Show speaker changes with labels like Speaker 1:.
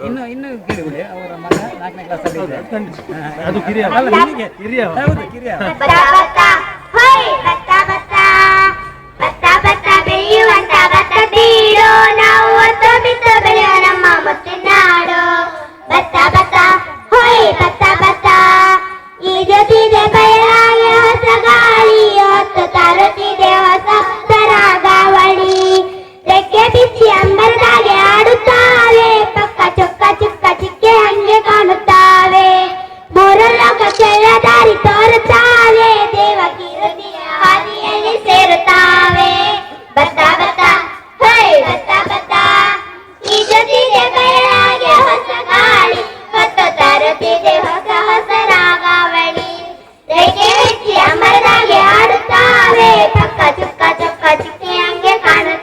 Speaker 1: ಇನ್ನು ಇನ್ನು ಕೇಳಿಬಿಡಿ ಅವರ ಮಗ 4ನೇ ಕ್ಲಾಸ್ ಅಲ್ಲಿ ಇದೆ.
Speaker 2: ಅದು ಕಿರಿಯ
Speaker 1: ಅಲ್ಲ ನಿಮಗೆ
Speaker 2: ಕಿರಿಯ
Speaker 1: ಹೌದು ಕಿರಿಯ.
Speaker 3: ಭತ್ತ ಭತ್ತ ಹೊಯ್ ಭತ್ತ ಭತ್ತ ಭತ್ತ ಭತ್ತ ಬೆಳೆಯುವಂತ ಭತ್ತ ಬೀಡು ನಾವು ಹೊತ್ತು ಬಿತ್ತು ಬೆಳೆಯುವ ನಮ್ಮ ಮುತ್ತಿನ ನಾಡು. ಭತ್ತ ಭತ್ತ ಹೊಯ್ ಭತ್ತ ಭತ್ತ ಈಜುತ್ತಿದೆ ಬಯಲಾಗಿ ಹೊಸ ಗಾಳಿ ಹೊತ್ತು ತರುತ್ತಿದೆ ಹೊಸ ಸರಾಗಾವಳಿ. ರೆಕ್ಕೆ ಬಿಚ್ಚಿ ಅಂಬರದಾಗೆ ಆಡುತ್ತಾವೆ ಪಕ್ಕ ಚೊಕ್ಕ ಚುಕ್ಕ ಚಿಕ್ಕೆ ಹಂಗೆ ಕಾಣುತ್ತಾವೆ. ಮೂರು ಲೋಕಕ್ಕೆಲ್ಲ ದಾರಿ ತೋರುತ್ತಾವೆ ದೇವಕಿ ಹೃದಯ ಹಾದಿಯಲ್ಲಿ ಸೇರುತ್ತಾವೆ. ಭತ್ತ ಭತ್ತ ಹೊಯ್ ಭತ್ತ ಭತ್ತ ಈಜುತ್ತಿದೆ ಬಯಲಾಗೆ ಹೊಸ ಗಾಳಿ ಹೊತ್ತು ತರುತ್ತಿದೆ ಹೊಸ ಹೊಸ ರಾಗಾವಳಿ. ರೆಕ್ಕೆ ಬಿಚ್ಚಿ ಅಂಬರದಾಗೆ ಆಡುತ್ತಾವೆ ಪಕ್ಕ ಚುಕ್ಕ ಚೊಕ್ಕ ಚಿಕ್ಕೆ ಹಂಗೆ ಕಾಣುತ್ತಾವೆ.